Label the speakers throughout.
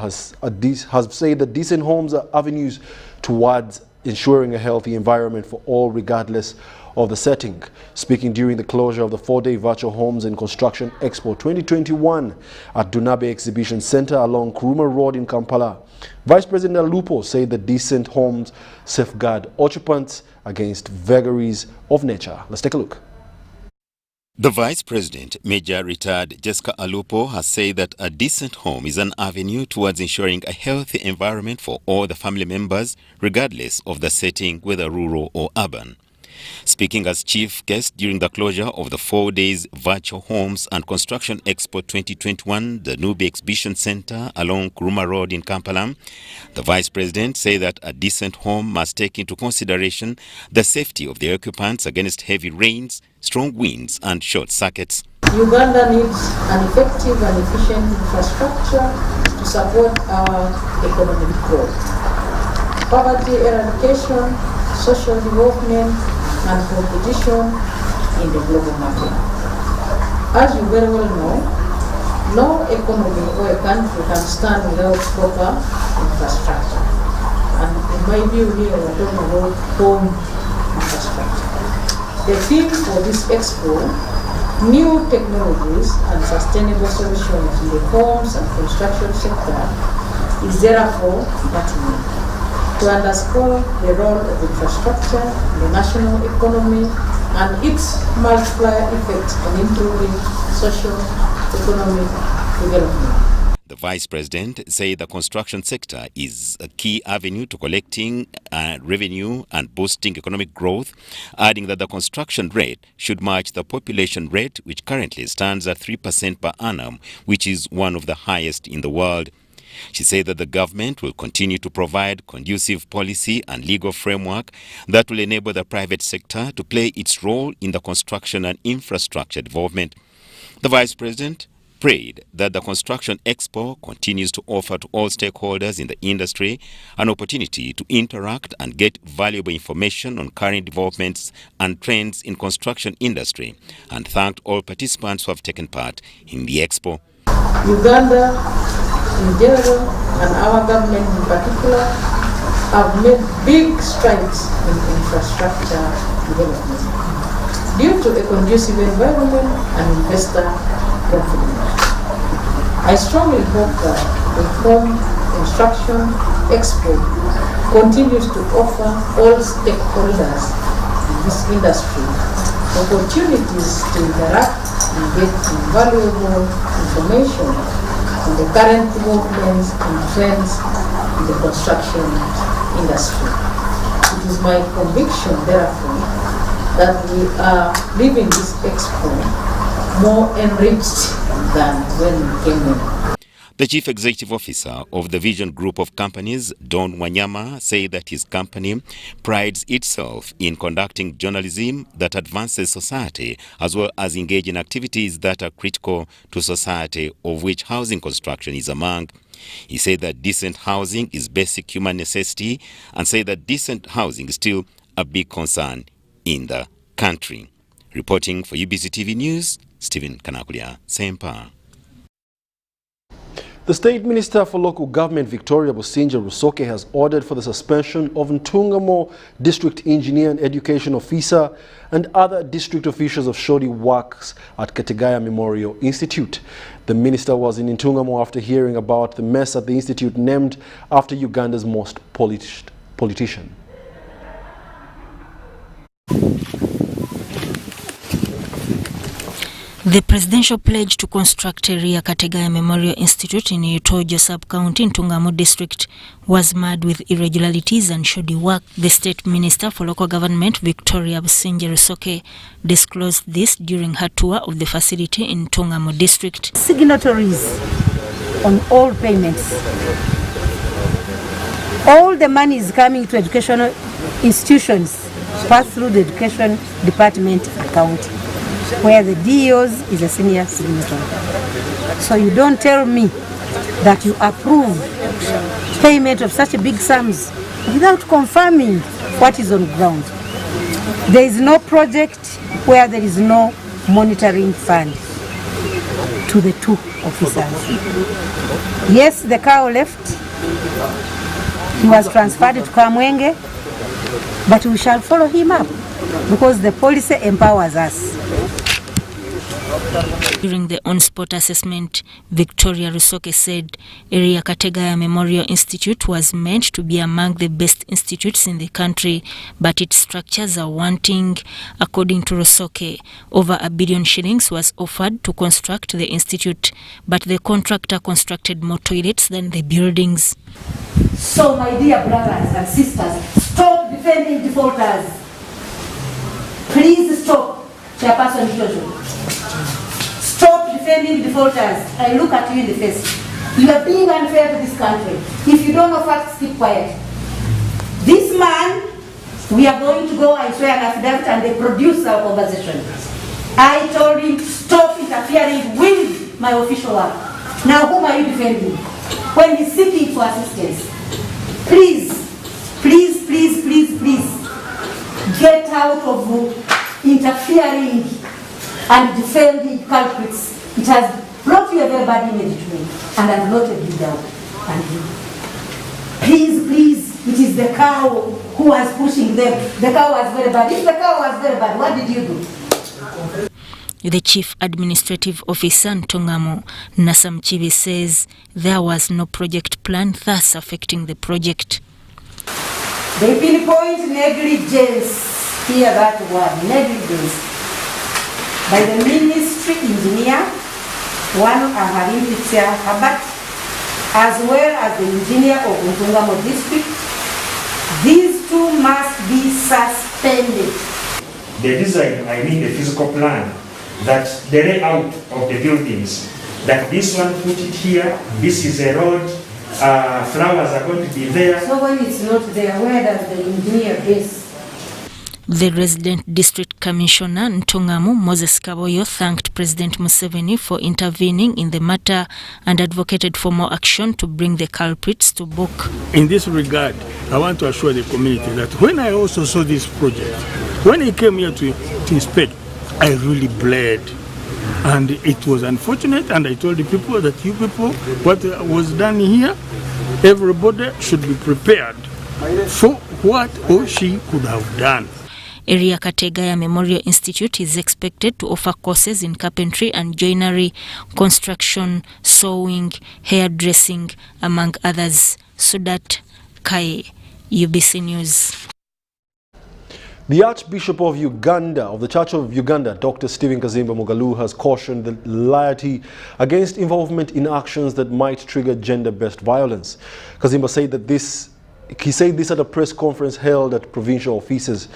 Speaker 1: has said that decent homes are avenues towards ensuring a healthy environment for all, regardless of the setting. Speaking during the closure of the 4-day Virtual Homes and Construction Expo 2021 at Dunabe Exhibition Centre along Kuruma Road in Kampala, Vice President Alupo said that decent homes safeguard occupants against vagaries of nature. Let's take a look.
Speaker 2: The Vice President, Major Retired Jessica Alupo, has said that a decent home is an avenue towards ensuring a healthy environment for all the family members, regardless of the setting, whether rural or urban. Speaking as chief guest during the closure of the 4 days Virtual Homes and Construction Expo 2021, the Nube Exhibition Centre along Kuruma Road in Kampala, the Vice President said that a decent home must take into consideration the safety of the occupants against heavy rains, strong winds and short circuits.
Speaker 3: Uganda needs an effective and efficient infrastructure to support our economic growth. Poverty eradication, social development and competition in the global market. As you very well know, no economy or a country can stand without proper infrastructure. And in my view here, we're talking about home infrastructure. The theme for this expo, new technologies and sustainable solutions in the homes and construction sector, is therefore pertinent to underscore the role of infrastructure in the national economy and its multiplier effect on improving social economic development.
Speaker 2: The Vice President said the construction sector is a key avenue to collecting revenue and boosting economic growth, adding that the construction rate should match the population rate, which currently stands at 3% per annum, which is one of the highest in the world. She said that the government will continue to provide conducive policy and legal framework that will enable the private sector to play its role in the construction and infrastructure development. The Vice President prayed that the Construction Expo continues to offer to all stakeholders in the industry an opportunity to interact and get valuable information on current developments and trends in construction industry, and thanked all participants who have taken part in the expo.
Speaker 3: Uganda in general and our government in particular have made big strides in infrastructure development due to a conducive environment and investor confidence. I strongly hope that the Home Construction Expo continues to offer all stakeholders in this industry opportunities to interact and get invaluable information on the current developments and trends in the construction industry. It is my conviction, therefore, that we are leaving this expo more enriched than when we came in.
Speaker 2: The Chief Executive Officer of the Vision Group of Companies, Don Wanyama, said that his company prides itself in conducting journalism that advances society, as well as engage in activities that are critical to society, of which housing construction is among. He said that decent housing is basic human necessity, and said that decent housing is still a big concern in the country. Reporting for UBC TV News, Stephen Kanakulia, Sempa.
Speaker 1: The State Minister for Local Government, Victoria Bassinja Rusoke, has ordered for the suspension of Ntungamo District Engineer and Education Officer and other district officials of shoddy works at Kategaya Memorial Institute. The minister was in Ntungamo after hearing about the mess at the institute named after Uganda's most politician.
Speaker 4: The presidential pledge to construct a rear Kategaya Memorial Institute in Utojo Sub-County in Ntungamo District was marred with irregularities and shoddy work. The State Minister for Local Government, Victoria Bassinja Rusoke, disclosed this during her tour of the facility in Ntungamo District.
Speaker 5: Signatories on all payments. All the money is coming to educational institutions pass through the Education Department account, where the DOs is a senior signatory. So you don't tell me that you approve payment of such big sums without confirming what is on ground. There is no project where there is no monitoring fund. to the 2 officers. Yes, the cow left. He was transferred to Kamwenge, but we shall follow him up because the policy empowers us.
Speaker 4: During the on-spot assessment, Victoria Rusoke said Area Kategaya Memorial Institute was meant to be among the best institutes in the country, but its structures are wanting. According to Rusoke, over $1 billion shillings was offered to construct the institute, but the contractor constructed more toilets than the buildings.
Speaker 5: So, my dear brothers and sisters, stop defending defaulters. Please stop, Chairperson Jojo. Stop defending defaulters. I look at you in the face. You are being unfair to this country. If you don't know facts, keep quiet. This man, we are going to go and swear an affidavit and they produce our conversation. I told him to stop interfering with my official work. Now whom are you defending? When he's seeking for assistance. Please, please, please, please, please, get out of interfering and defending culprits. It has brought you a very bad image to me, and I've noted you down. And you. Please, please, it is the cow who was pushing them. The cow was very bad. If the cow was very bad, what did you do?
Speaker 4: The Chief Administrative Officer Ntongamo Nasam Chibi says there was no project plan, thus affecting the project.
Speaker 5: They pinpoint negligence. Hear that word, negligence. By the ministry engineer, one Aharimpitia Habat, as well as the engineer of Ntongamo district. These two must be suspended.
Speaker 6: The design, I mean the physical plan, that the layout of the buildings, that this one put it here, this is a road, flowers are going to be there.
Speaker 5: So when it's not there, where does the engineer base?
Speaker 4: The resident district commissioner Ntongamo Moses Kaboyo thanked President Museveni for intervening in the matter and advocated for more action to bring the culprits to book.
Speaker 7: In this regard, I want to assure the community that when I also saw this project, when he came here to inspect, I really bled. And it was unfortunate, and I told the people that you people, what was done here, everybody should be prepared for what or she could have done.
Speaker 4: Area Kategaya Memorial Institute is expected to offer courses in carpentry and joinery, construction, sewing, hairdressing, among others. Sudat Kaye, UBC News.
Speaker 1: The Archbishop of Uganda, of the Church of Uganda, Dr. Stephen Kazimba Mugalu, has cautioned the laity against involvement in actions that might trigger gender-based violence. Kazimba said that this at a press conference held at provincial offices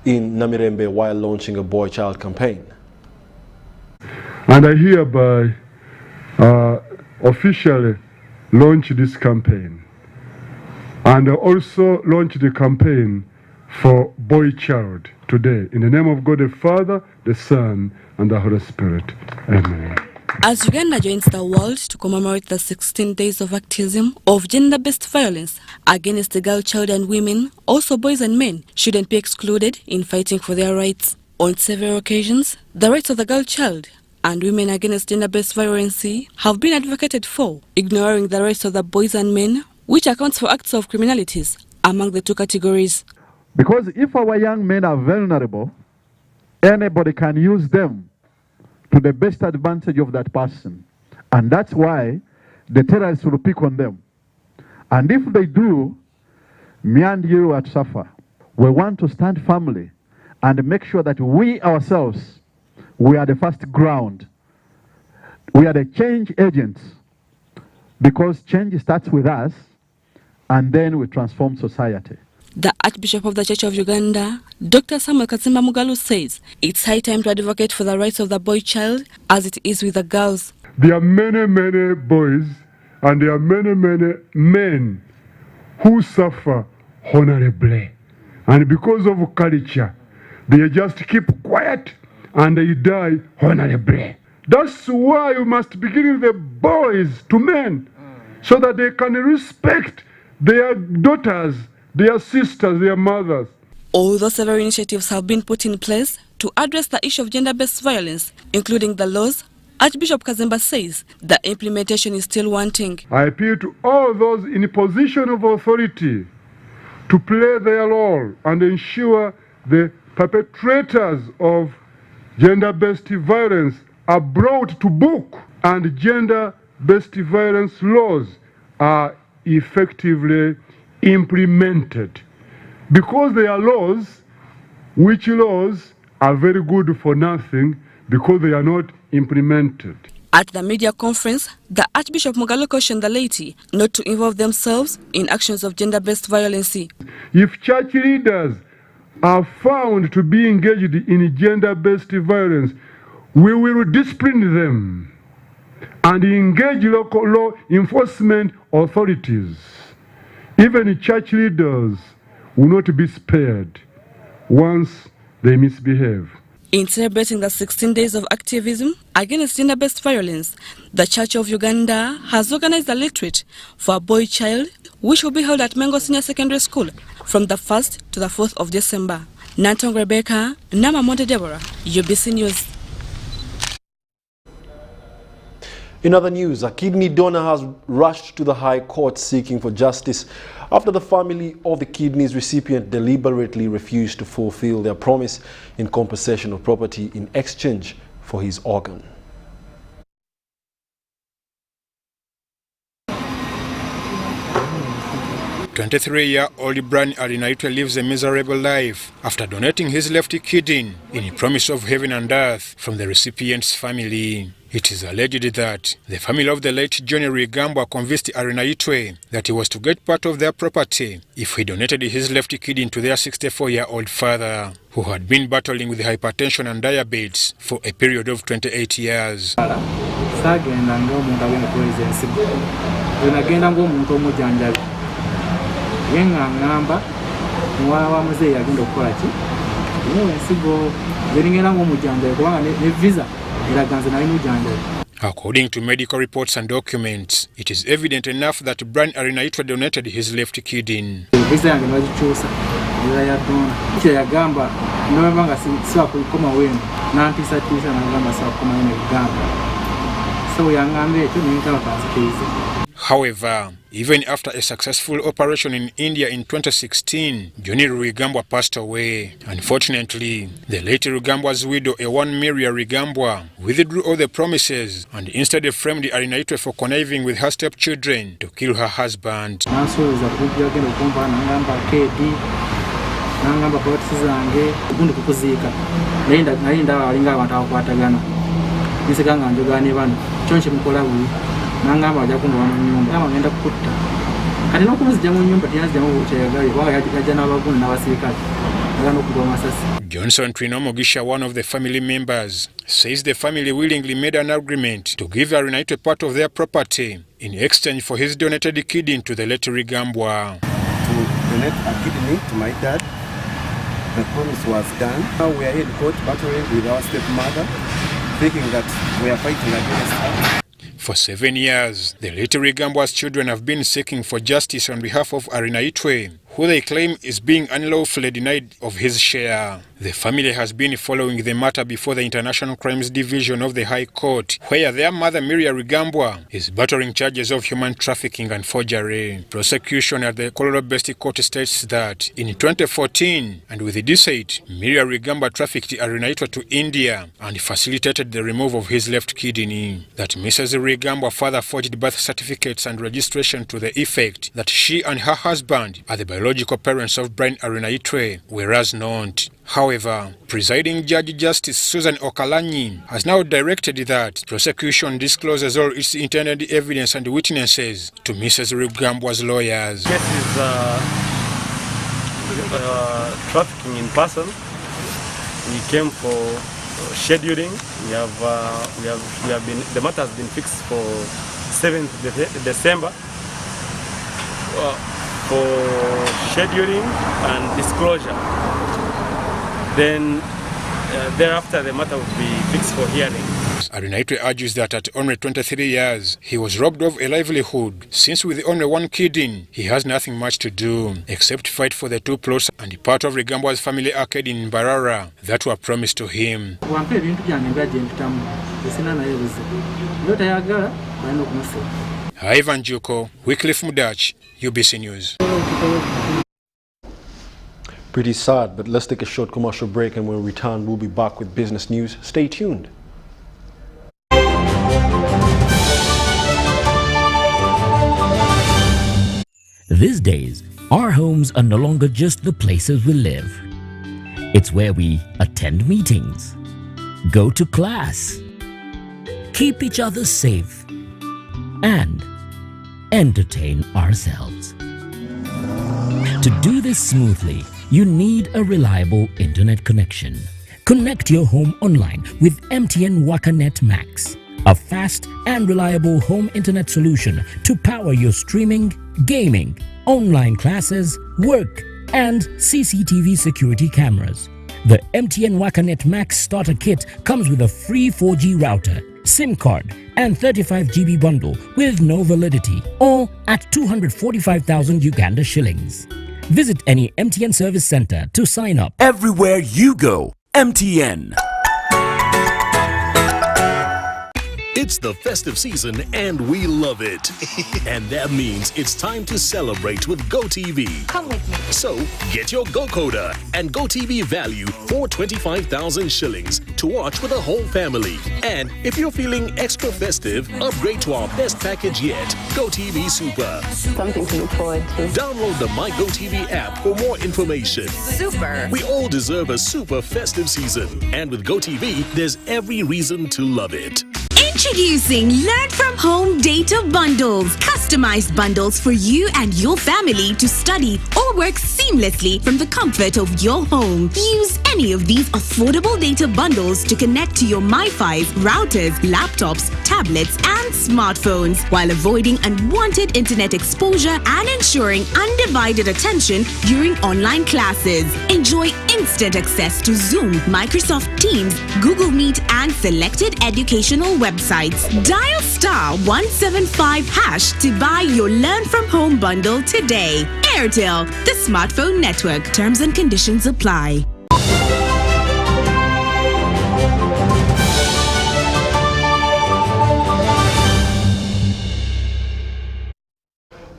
Speaker 1: in Namirembe while launching a boy-child campaign.
Speaker 8: And I hereby officially launch this campaign, and also launch the campaign for boy-child today. In the name of God the Father, the Son, and the Holy Spirit. Amen.
Speaker 9: As Uganda joins the world to commemorate the 16 days of activism of gender-based violence against the girl child and women, also boys and men shouldn't be excluded in fighting for their rights. On several occasions, the rights of the girl child and women against gender-based violence have been advocated for, ignoring the rights of the boys and men, which accounts for acts of criminalities among the two categories.
Speaker 10: Because if our young men are vulnerable, anybody can use them to the best advantage of that person. And that's why the terrorists will pick on them. And if they do, me and you are to suffer. We want to stand firmly and make sure that we ourselves, we are the first ground. We are the change agents, because change starts with us and then we transform society.
Speaker 9: The Archbishop of the Church of Uganda, Dr. Samuel Kazimba Mugalu, says it's high time to advocate for the rights of the boy child as it is with the girls.
Speaker 8: There are many, many boys and there are many, many men who suffer honorably. And because of culture, they just keep quiet and they die honorably. That's why you must begin with the boys to men, so that they can respect their daughters, their sisters, their mothers.
Speaker 9: Although several initiatives have been put in place to address the issue of gender-based violence, including the laws Archbishop Kazemba says the implementation is still wanting.
Speaker 8: I appeal to all those in a position of authority to play their role and ensure the perpetrators of gender-based violence are brought to book and gender-based violence laws are effectively implemented. Because they are laws, which laws are very good for nothing because they are not implemented.
Speaker 9: At the media conference, the Archbishop Mogalo cautioned the laity not to involve themselves in actions of gender-based violence.
Speaker 8: If church leaders are found to be engaged in gender-based violence, we will discipline them and engage local law enforcement authorities. Even church leaders will not be spared once they misbehave.
Speaker 9: In celebrating the 16 days of activism against gender-based violence, the Church of Uganda has organized a retreat for a boy child, which will be held at Mengo Senior Secondary School from the 1st to the 4th of December. Nantong Rebecca, Nama Monte Deborah, UBC News.
Speaker 1: In other news, a kidney donor has rushed to the High Court seeking for justice after the family of the kidney's recipient deliberately refused to fulfill their promise in compensation of property in exchange for his organ.
Speaker 7: 23-year-old Brian Arinaitwe lives a miserable life after donating his left kidney in promise of heaven and earth from the recipient's family. It is alleged that the family of the late Johnny Rwigambwa convinced Arinaitwe that he was to get part of their property if he donated his left kidney to their 64-year-old father, who had been battling with hypertension and diabetes for a period of 28 years. According to medical reports and documents, it is evident enough that Brian Arinaitwe donated his left kidney. However, even after a successful operation in India in 2016, Johnny Rwigambwa passed away. Unfortunately, the late Rwigambwa's widow, Ewan Miria Rwigambwa, withdrew all the promises and instead framed Arinaitwe for conniving with her stepchildren to kill her husband. Johnson Twinomogisha, one of the family members, says the family willingly made an agreement to give Arinaitwe part of their property in exchange for his donated kidney to the late Rwigambwa.
Speaker 11: To donate a kidney to my dad, the promise was done. Now we are in court battling with our stepmother, thinking that we are fighting against her.
Speaker 7: For 7 years, the late Rwigambwa's children have been seeking for justice on behalf of Arinaitwe, who they claim is being unlawfully denied of his share. The family has been following the matter before the International Crimes Division of the High Court, where their mother Miria Rwigambwa is battering charges of human trafficking and forgery. Prosecution at the Colorado-based court states that in 2014, and with this aid, Miria Rwigambwa trafficked Arinaitwe to India and facilitated the removal of his left kidney. That Mrs. Rwigambwa further forged birth certificates and registration to the effect that she and her husband are the biological parents of Brian Arinaitwe, whereas not. However, presiding Judge Justice Susan Okalanyi has now directed that prosecution discloses all its intended evidence and witnesses to Mrs. Rwigambwa's lawyers.
Speaker 12: This is trafficking in person. We came for scheduling. We have been. The matter has been fixed for 7th December for scheduling and disclosure. Then thereafter the matter will be fixed for hearing.
Speaker 13: Arinaitwe argues that at only 23 years, he was robbed of a livelihood, since with only one kid in, he has nothing much to do except fight for the 2 plots and part of Rigambwa's family arcade in Mbarara that were promised to him. Ivan Juko, Wycliffe Mudach, UBC News.
Speaker 1: Pretty sad, but let's take a short commercial break, and when we return, we'll be back with business news. Stay tuned.
Speaker 14: These days, our homes are no longer just the places we live. It's where we attend meetings, go to class, keep each other safe, and entertain ourselves. To do this smoothly, you need a reliable internet connection. Connect your home online with MTN WakaNet Max, a fast and reliable home internet solution to power your streaming, gaming, online classes, work, and CCTV security cameras. The MTN WakaNet Max starter kit comes with a free 4G router, SIM card, and 35 GB bundle with no validity, all at 245,000 Uganda shillings. Visit any MTN service center to sign up.
Speaker 15: Everywhere you go, MTN. It's the festive season and we love it. And that means it's time to celebrate with GoTV.
Speaker 16: Come with me.
Speaker 15: So get your GoCoder and GoTV value for 25,000 shillings to watch with the whole family. And if you're feeling extra festive, upgrade to our best package yet, GoTV Super.
Speaker 16: Something to look forward to.
Speaker 15: Download the My GoTV app for more information.
Speaker 16: Super.
Speaker 15: We all deserve a super festive season. And with GoTV, there's every reason to love it.
Speaker 17: Introducing Learn From Home Data Bundles. Customized bundles for you and your family to study or work seamlessly from the comfort of your home. Use any of these affordable data bundles to connect to your MiFi, routers, laptops, tablets, and smartphones while avoiding unwanted internet exposure and ensuring undivided attention during online classes. Enjoy instant access to Zoom, Microsoft Teams, Google Meet, and selected educational websites. Dial *175# to buy your Learn From Home bundle today. Airtel, the smartphone network. Terms and conditions apply.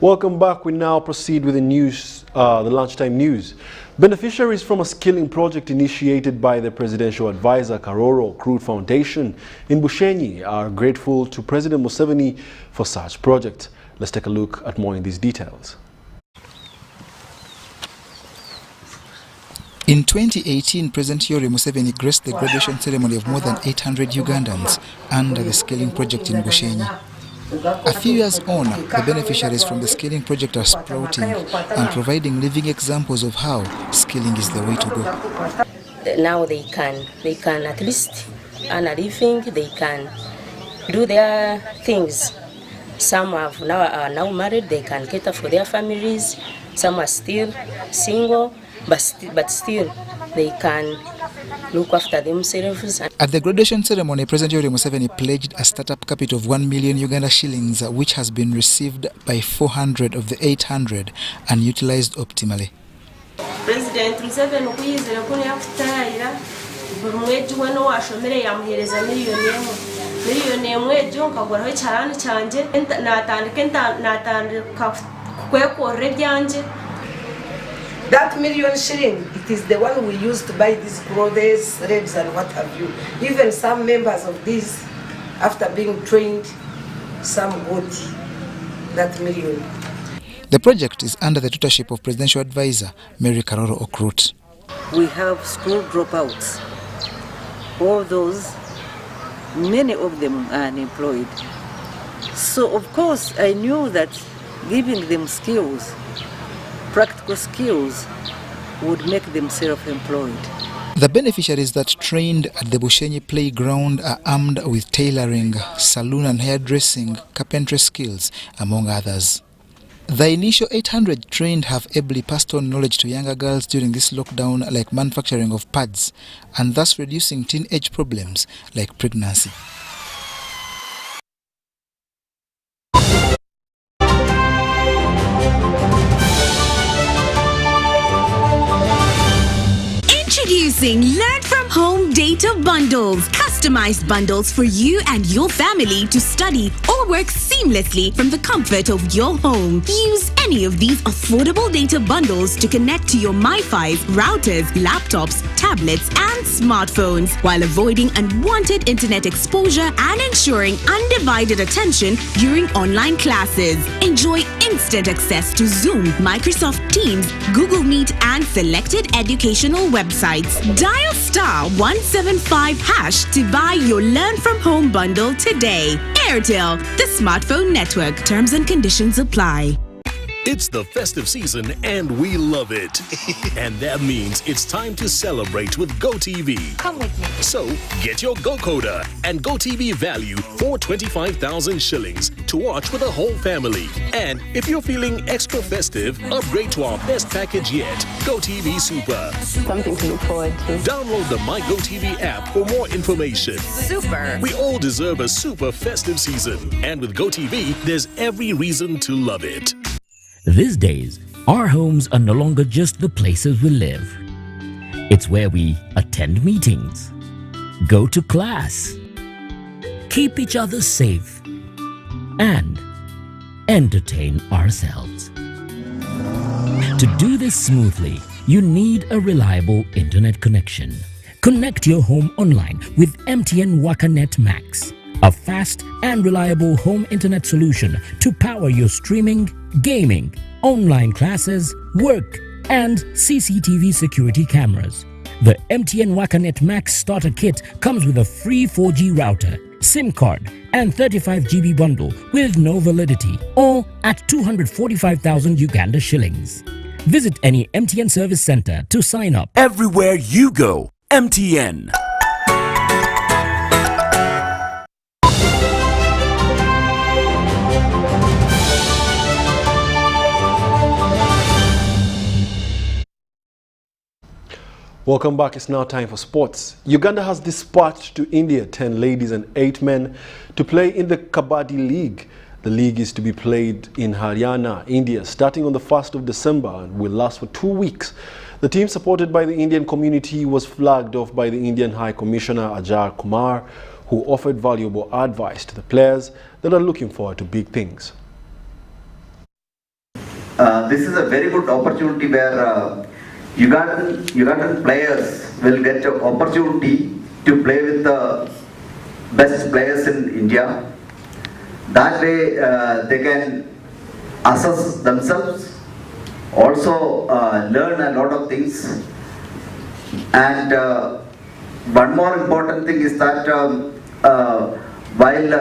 Speaker 1: Welcome back. We now proceed with the news, the lunchtime news. Beneficiaries from a skilling project initiated by the presidential advisor Karoro Crude Foundation in Bushenyi are grateful to President Museveni for such project. Let's take a look at more in these details.
Speaker 18: In 2018, President Yoweri Museveni graced the graduation ceremony of more than 800 Ugandans under the skilling project in Bushenyi. A few years on, the beneficiaries from the skilling project are sprouting and providing living examples of how skilling is the way to go.
Speaker 19: Now they can at least earn a living, they can do their things. Some are now married, they can cater for their families. Some are still single, but still they can look after themselves.
Speaker 18: At the graduation ceremony, President Yoweri Museveni pledged a startup capital of 1 million Uganda shillings, which has been received by 400 of the 800 and utilized optimally.
Speaker 20: President Museveni kuyizira ko yakutayira bumweji wano washomere yamuhereza miliyoni emwe ejo nkaguraho cyarani cyanje natandika kwekore byanje.
Speaker 21: That million shilling, it is the one we use to buy these clothes, reds and what have you. Even some members of these, after being trained, some got that million.
Speaker 18: The project is under the tutorship of Presidential Advisor Mary Karoro Okrut.
Speaker 22: We have school dropouts. All those, many of them are unemployed. So of course I knew that giving them skills, practical skills, would make them self-employed.
Speaker 18: The beneficiaries that trained at the Bushenyi playground are armed with tailoring, saloon and hairdressing, carpentry skills, among others. The initial 800 trained have ably passed on knowledge to younger girls during this lockdown, like manufacturing of pads, and thus reducing teenage problems like pregnancy.
Speaker 17: Introducing Learn from Home Data Bundles. Customized bundles for you and your family to study or work seamlessly from the comfort of your home. Use any of these affordable data bundles to connect to your MiFis, routers, laptops, tablets, and smartphones while avoiding unwanted internet exposure and ensuring undivided attention during online classes. Enjoy instant access to Zoom, Microsoft Teams, Google Meet, and selected educational websites. Dial *175# to buy your Learn from Home bundle today. Airtel, the smartphone network. Terms and conditions apply.
Speaker 15: It's the festive season and we love it. And that means it's time to celebrate with GoTV.
Speaker 2: Come with me.
Speaker 15: So get your GoCoder and GoTV value for 25,000 shillings to watch with the whole family. And if you're feeling extra festive, upgrade to our best package yet, GoTV Super.
Speaker 16: Something to look forward to.
Speaker 15: Download the My GoTV app for more information.
Speaker 16: Super.
Speaker 15: We all deserve a super festive season. And with GoTV, there's every reason to love it.
Speaker 14: These days, our homes are no longer just the places we live. It's where we attend meetings, go to class, keep each other safe, and entertain ourselves. To do this smoothly, you need a reliable internet connection. Connect your home online with MTN WakaNet Max, a fast and reliable home internet solution to power your streaming, gaming, online classes, work, and CCTV security cameras. The MTN WakaNet Max Starter Kit comes with a free 4G router, SIM card, and 35 GB bundle with no validity, all at 245,000 Uganda shillings. Visit any MTN service center to sign up.
Speaker 3: Everywhere you go, MTN.
Speaker 1: Welcome back. It's now time for sports. Uganda has dispatched to India 10 ladies and 8 men to play in the Kabaddi League. The league is to be played in Haryana, India, starting on the 1st of December and will last for 2 weeks. The team, supported by the Indian community, was flagged off by the Indian High Commissioner Ajay Kumar, who offered valuable advice to the players that are looking forward to big things.
Speaker 23: This is a very good opportunity where Ugandan players will get an opportunity to play with the best players in India. That way they can assess themselves, also learn a lot of things. And one more important thing is that while